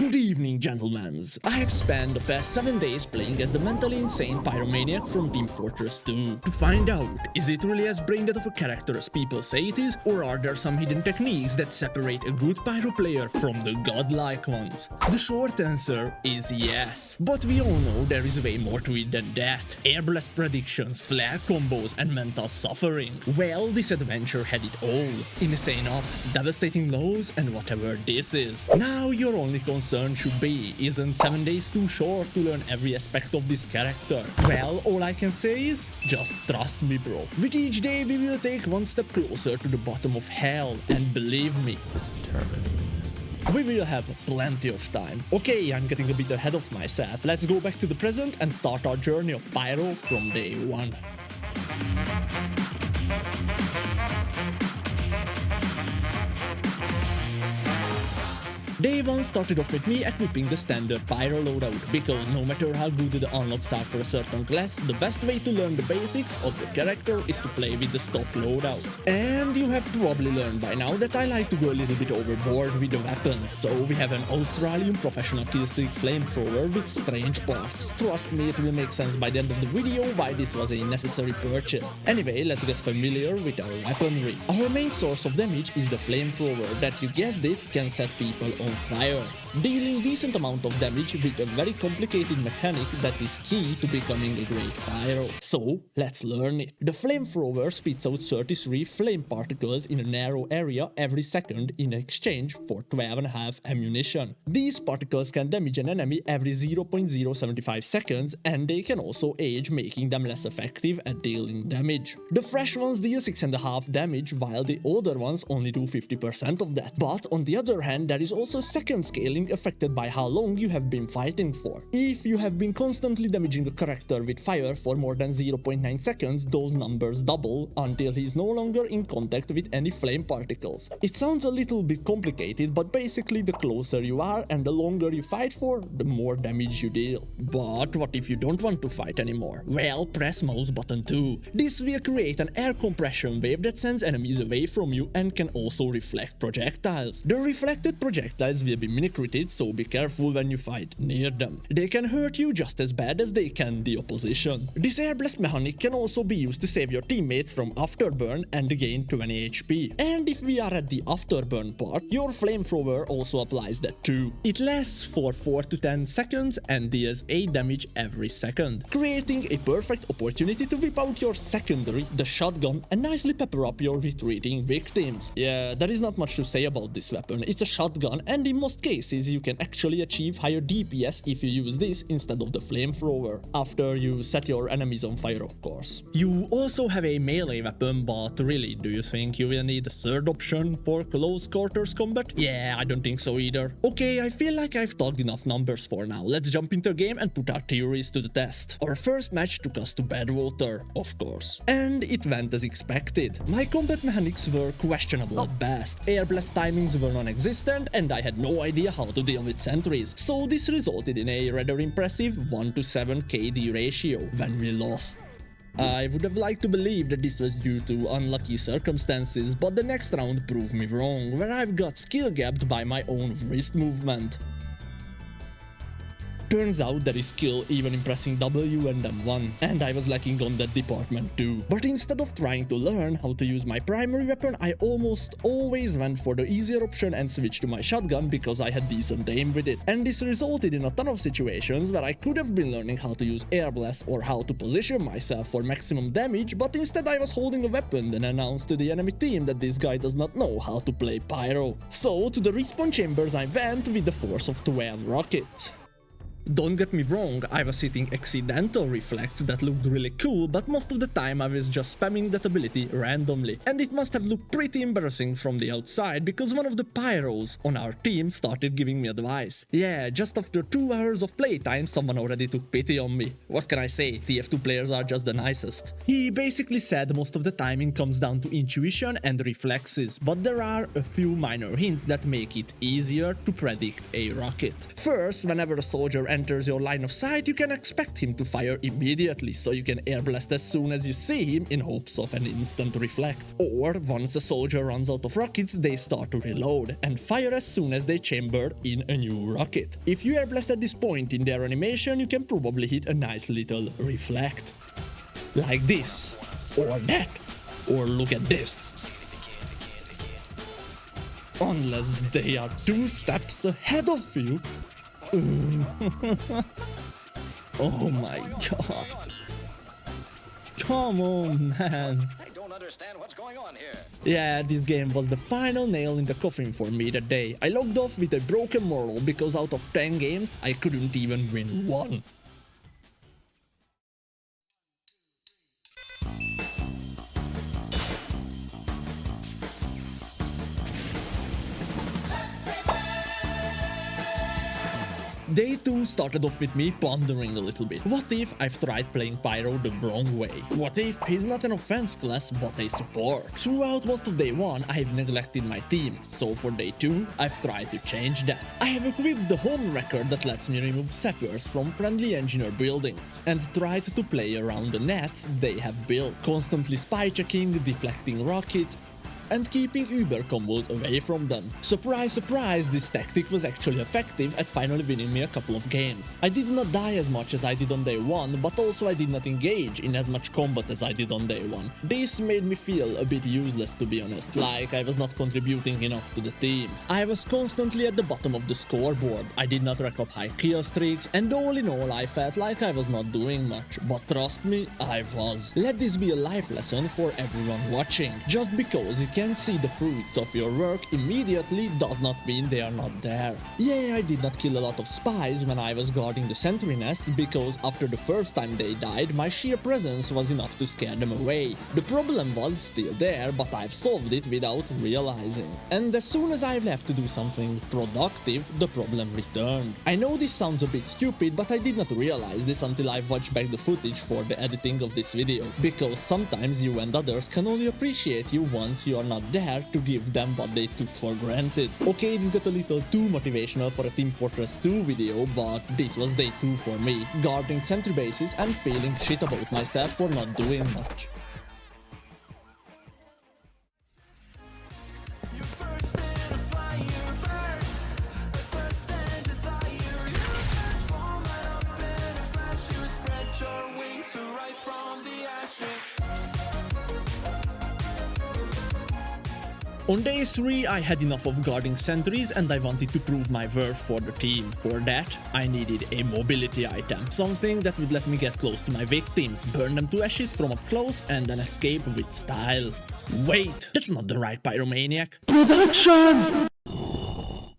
Good evening, gentlemen. I have spent the past 7 days playing as the mentally insane pyromaniac from Team Fortress 2. To find out, is it really as brain dead of a character as people say it is, or are there some hidden techniques that separate a good pyro player from the godlike ones? The short answer is yes. But we all know there is way more to it than that. Air blast predictions, flare combos, and mental suffering. Well, this adventure had it all. Insane ups, devastating lows, and whatever this is. Now your only concern should be, isn't 7 days too short to learn every aspect of this character? Well, all I can say is, just trust me, bro. With each day we will take one step closer to the bottom of hell, and believe me, we will have plenty of time. Okay, I'm getting a bit ahead of myself. Let's go back to the present and start our journey of Pyro from day 1. Day 1 started off with me equipping the standard Pyro loadout, because no matter how good the unlocks are for a certain class, the best way to learn the basics of the character is to play with the stock loadout. And you have probably learned by now that I like to go a little bit overboard with the weapons, so we have an Australian professional killstreak flamethrower with strange parts. Trust me, it will make sense by the end of the video why this was a necessary purchase. Anyway, let's get familiar with our weaponry. Our main source of damage is the flamethrower that, you guessed it, can set people on fire, dealing decent amount of damage with a very complicated mechanic that is key to becoming a great pyro. So, let's learn it. The flamethrower spits out 33 flame particles in a narrow area every second in exchange for 12.5 ammunition. These particles can damage an enemy every 0.075 seconds, and they can also age, making them less effective at dealing damage. The fresh ones deal 6.5 damage, while the older ones only do 50% of that. But on the other hand, there is also second scaling affected by how long you have been fighting for. If you have been constantly damaging a character with fire for more than 0.9 seconds, those numbers double until he is no longer in contact with any flame particles. It sounds a little bit complicated, but basically the closer you are and the longer you fight for, the more damage you deal. But what if you don't want to fight anymore? Well, press mouse button 2. This will create an air compression wave that sends enemies away from you and can also reflect projectiles. The reflected projectiles will be mini-critted, so be careful when you fight near them. They can hurt you just as bad as they can the opposition. This air blast mechanic can also be used to save your teammates from afterburn and gain 20 HP. And if we are at the afterburn part, your flamethrower also applies that too. It lasts for 4 to 10 seconds and deals 8 damage every second, creating a perfect opportunity to whip out your secondary, the shotgun, and nicely pepper up your retreating victims. Yeah, there is not much to say about this weapon. It's a shotgun, and in most cases you can actually achieve higher DPS if you use this instead of the flamethrower, after you set your enemies on fire, of course. You also have a melee weapon, but really, do you think you will need a third option for close quarters combat? Yeah, I don't think so either. Okay, I feel like I've talked enough numbers for now. Let's jump into a game and put our theories to the test. Our first match took us to Badwater, of course. And it went as expected. My combat mechanics were questionable at best. Air blast timings were non-existent, and I had no idea how to deal with sentries, so this resulted in a rather impressive 1:7 KD ratio when we lost. I would have liked to believe that this was due to unlucky circumstances, but the next round proved me wrong, where I've got skill gapped by my own wrist movement. Turns out there is skill even in pressing W and M1, and I was lacking on that department too. But instead of trying to learn how to use my primary weapon, I almost always went for the easier option and switched to my shotgun because I had decent aim with it. And this resulted in a ton of situations where I could have been learning how to use air blast or how to position myself for maximum damage, but instead I was holding a weapon and announced to the enemy team that this guy does not know how to play pyro. So to the respawn chambers I went with the force of 12 rockets. Don't get me wrong, I was hitting accidental reflects that looked really cool, but most of the time I was just spamming that ability randomly. And it must have looked pretty embarrassing from the outside, because one of the pyros on our team started giving me advice. Yeah, just after 2 hours of playtime, someone already took pity on me. What can I say, TF2 players are just the nicest. He basically said most of the timing comes down to intuition and reflexes, but there are a few minor hints that make it easier to predict a rocket. First, whenever a soldier enters your line of sight, you can expect him to fire immediately, so you can air blast as soon as you see him in hopes of an instant reflect. Or, once a soldier runs out of rockets, they start to reload, and fire as soon as they chamber in a new rocket. If you air blast at this point in their animation, you can probably hit a nice little reflect. Like this, or that, or look at this. Unless they are 2 steps ahead of you. Oh my god. Come on, man. I don't understand what's going on here. Yeah, this game was the final nail in the coffin for me that day. I logged off with a broken moral because out of 10 games, I couldn't even win 1. Day 2 started off with me pondering a little bit. What if I've tried playing Pyro the wrong way? What if he's not an offense class but a support? Throughout most of day 1, I've neglected my team, so for day 2, I've tried to change that. I have equipped the home record that lets me remove sappers from friendly engineer buildings, and tried to play around the nests they have built, constantly spy checking, deflecting rockets, and keeping Uber combos away from them. Surprise, surprise, this tactic was actually effective at finally winning me a couple of games. I did not die as much as I did on day 1, but also I did not engage in as much combat as I did on day 1. This made me feel a bit useless, to be honest, like I was not contributing enough to the team. I was constantly at the bottom of the scoreboard, I did not rack up high kill streaks, and all in all I felt like I was not doing much, but trust me, I was. Let this be a life lesson for everyone watching. Just because you can see the fruits of your work immediately does not mean they are not there. Yeah, I did not kill a lot of spies when I was guarding the sentry nests because after the first time they died, my sheer presence was enough to scare them away. The problem was still there, but I've solved it without realizing. And as soon as I've left to do something productive, the problem returned. I know this sounds a bit stupid, but I did not realize this until I watched back the footage for the editing of this video, because sometimes you and others can only appreciate you once you are not there to give them what they took for granted. Okay, this got a little too motivational for a Team Fortress 2 video, but this was day 2 for me, guarding sentry bases and feeling shit about myself for not doing much. On day 3, I had enough of guarding sentries and I wanted to prove my worth for the team. For that, I needed a mobility item, something that would let me get close to my victims, burn them to ashes from up close and then escape with style. Wait, that's not the right pyromaniac. Production!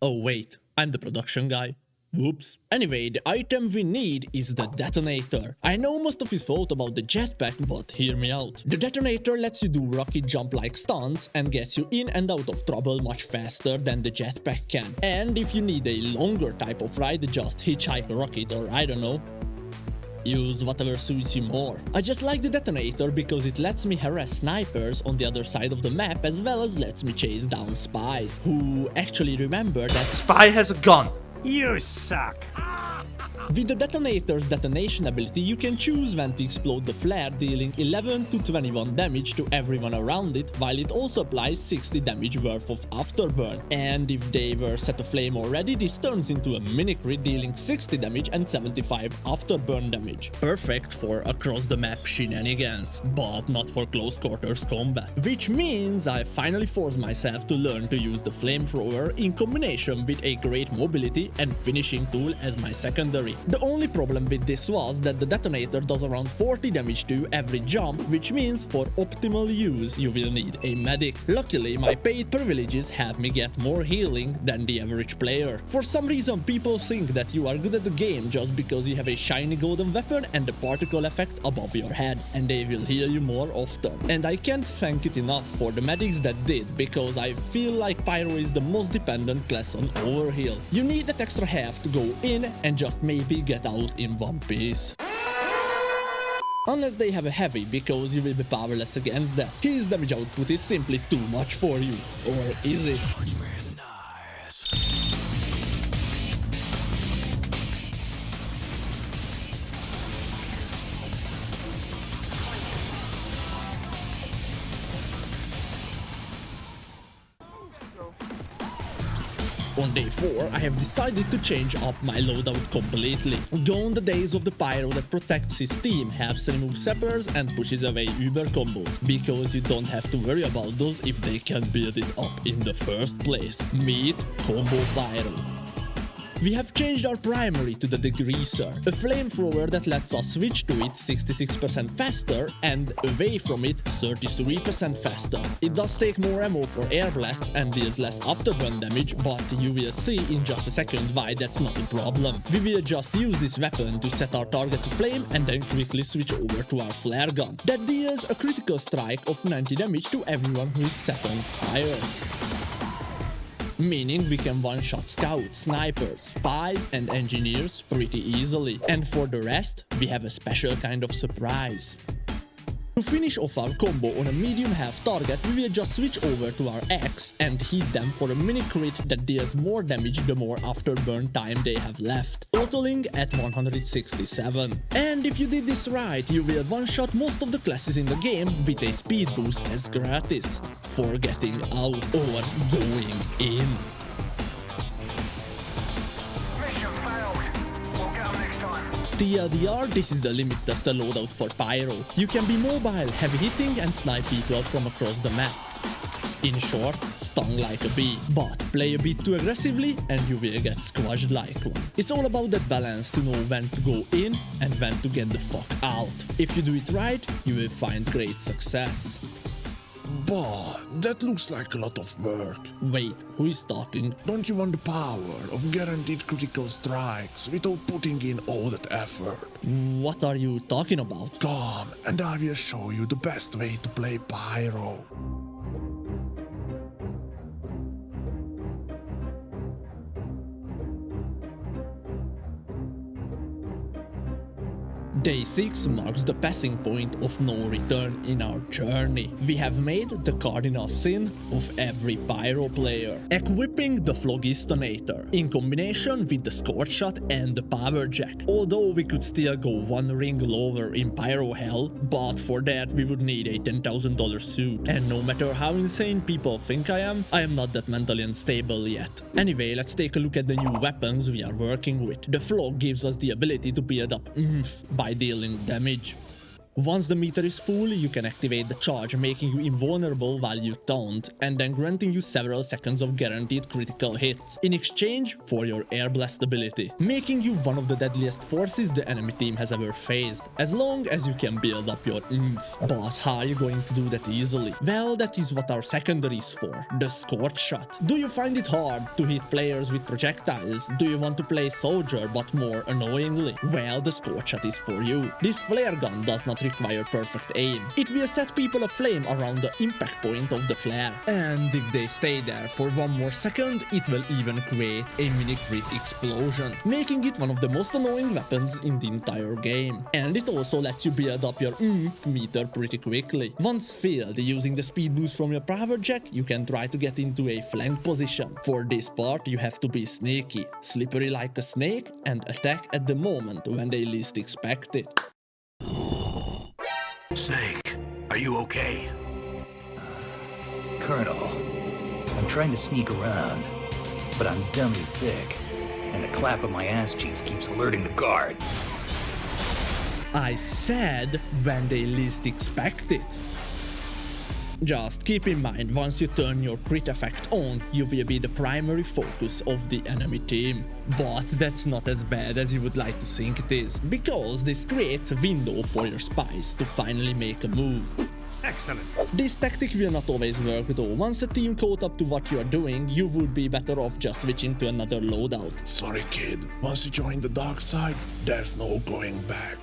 Oh wait, I'm the production guy. Whoops. Anyway, the item we need is the detonator. I know most of you thought about the jetpack, but hear me out. The detonator lets you do rocket jump like stunts and gets you in and out of trouble much faster than the jetpack can. And if you need a longer type of ride, just hitchhike a rocket or I don't know. Use whatever suits you more. I just like the detonator because it lets me harass snipers on the other side of the map as well as lets me chase down spies, who actually remember that Spy has a gun. You suck. With the detonator's detonation ability, you can choose when to explode the flare, dealing 11 to 21 damage to everyone around it, while it also applies 60 damage worth of afterburn. And if they were set aflame already, this turns into a mini-crit dealing 60 damage and 75 afterburn damage. Perfect for across the map shenanigans, but not for close quarters combat. Which means I finally forced myself to learn to use the flamethrower in combination with a great mobility and finishing tool as my secondary. The only problem with this was that the detonator does around 40 damage to every jump, which means for optimal use you will need a medic. Luckily, my paid privileges help me get more healing than the average player. For some reason, people think that you are good at the game just because you have a shiny golden weapon and the particle effect above your head, and they will heal you more often. And I can't thank it enough for the medics that did, because I feel like Pyro is the most dependent class on overheal. You need that extra half to go in and just maybe get out in one piece. Unless they have a heavy, because you will be powerless against that. His damage output is simply too much for you. Or is it? On day 4, I have decided to change up my loadout completely. Gone the days of the Pyro that protects his team, helps remove sappers and pushes away uber combos, because you don't have to worry about those if they can build it up in the first place. Meet Combo Pyro. We have changed our primary to the Degreaser, a flamethrower that lets us switch to it 66% faster and away from it 33% faster. It does take more ammo for air blasts and deals less afterburn damage, but you will see in just a second why that's not a problem. We will just use this weapon to set our target to flame and then quickly switch over to our flare gun. That deals a critical strike of 90 damage to everyone who is set on fire. Meaning we can one-shot scouts, snipers, spies and engineers pretty easily. And for the rest, we have a special kind of surprise. To finish off our combo on a medium health target, we will just switch over to our X and hit them for a mini crit that deals more damage the more afterburn time they have left, totaling at 167. And if you did this right, you will one-shot most of the classes in the game with a speed boost as gratis, for getting out or going in. TLDR, this is the limit tester loadout for Pyro. You can be mobile, heavy hitting and snipe people from across the map. In short, stung like a bee, but play a bit too aggressively and you will get squashed like one. It's all about that balance to know when to go in and when to get the fuck out. If you do it right, you will find great success. But that looks like a lot of work. Wait, who is talking? Don't you want the power of guaranteed critical strikes without putting in all that effort? What are you talking about? Come, and I will show you the best way to play Pyro. Day 6 marks the passing point of no return in our journey. We have made the cardinal sin of every Pyro player, equipping the Phlogistonator, in combination with the Scorch Shot and the Power Jack. Although we could still go one ring lower in Pyro Hell, but for that we would need a $10,000 suit. And no matter how insane people think I am not that mentally unstable yet. Anyway, let's take a look at the new weapons we are working with. The Phlogi gives us the ability to build up oomph by dealing damage. Once the meter is full, you can activate the charge, making you invulnerable while you taunt, and then granting you several seconds of guaranteed critical hits, in exchange for your air blast ability, making you one of the deadliest forces the enemy team has ever faced, as long as you can build up your oomph. But how are you going to do that easily? Well, that is what our secondary is for, the Scorch Shot. Do you find it hard to hit players with projectiles? Do you want to play soldier but more annoyingly? Well, the Scorch Shot is for you. This flare gun does not require perfect aim. It will set people aflame around the impact point of the flare. And if they stay there for one more second, it will even create a mini crit explosion, making it one of the most annoying weapons in the entire game. And it also lets you build up your oomph meter pretty quickly. Once filled, using the speed boost from your power jack, you can try to get into a flank position. For this part, you have to be sneaky, slippery like a snake, and attack at the moment when they least expect it. Snake, are you okay? Colonel, I'm trying to sneak around, but I'm dummy thick, and the clap of my ass cheeks keeps alerting the guards. I said when they least expect it. Just keep in mind, once you turn your crit effect on, you will be the primary focus of the enemy team. But that's not as bad as you would like to think it is, because this creates a window for your spies to finally make a move. Excellent. This tactic will not always work though. Once a team caught up to what you are doing, you would be better off just switching to another loadout. Sorry kid, once you join the dark side, there's no going back.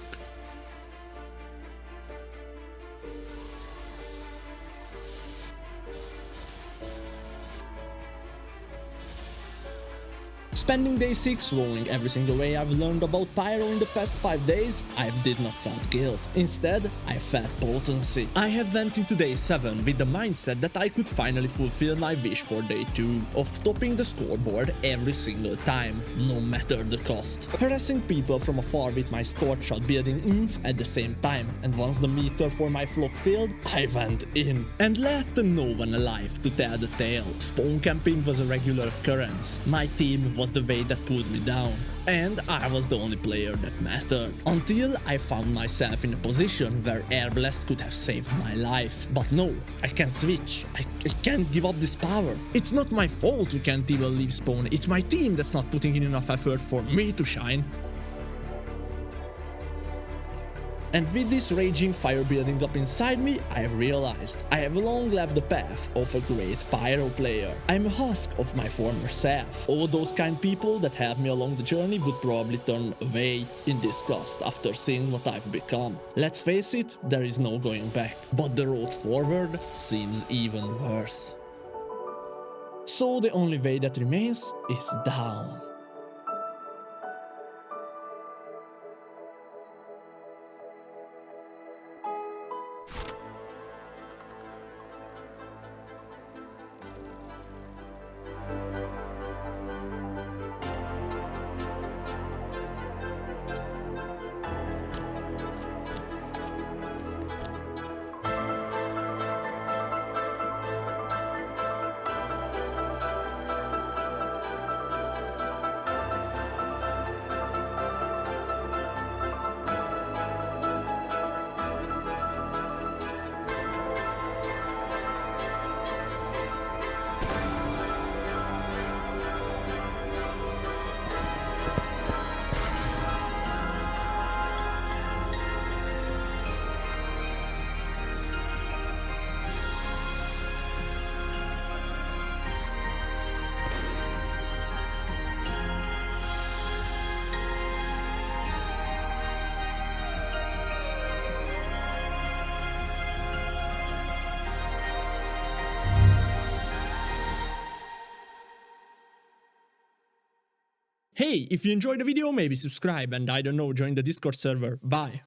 Spending day 6 rolling every single way I've learned about Pyro in the past 5 days, I did not felt guilt. Instead, I felt potency. I have went into day 7 with the mindset that I could finally fulfill my wish for day 2 of topping the scoreboard every single time, no matter the cost. Harassing people from afar with my scorch shot building oomph at the same time, and once the meter for my flock filled, I went in and left no one alive to tell the tale. Spawn camping was a regular occurrence. My team was the way that pulled me down, and I was the only player that mattered. Until I found myself in a position where Air Blast could have saved my life. But no, I can't switch. I can't give up this power. It's not my fault we can't even leave spawn. It's my team that's not putting in enough effort for me to shine. And with this raging fire building up inside me, I realized I have long left the path of a great Pyro player. I'm a husk of my former self. All those kind people that helped me along the journey would probably turn away in disgust after seeing what I've become. Let's face it, there is no going back. But the road forward seems even worse. So the only way that remains is down. Hey, if you enjoyed the video, maybe subscribe and I don't know, join the Discord server. Bye.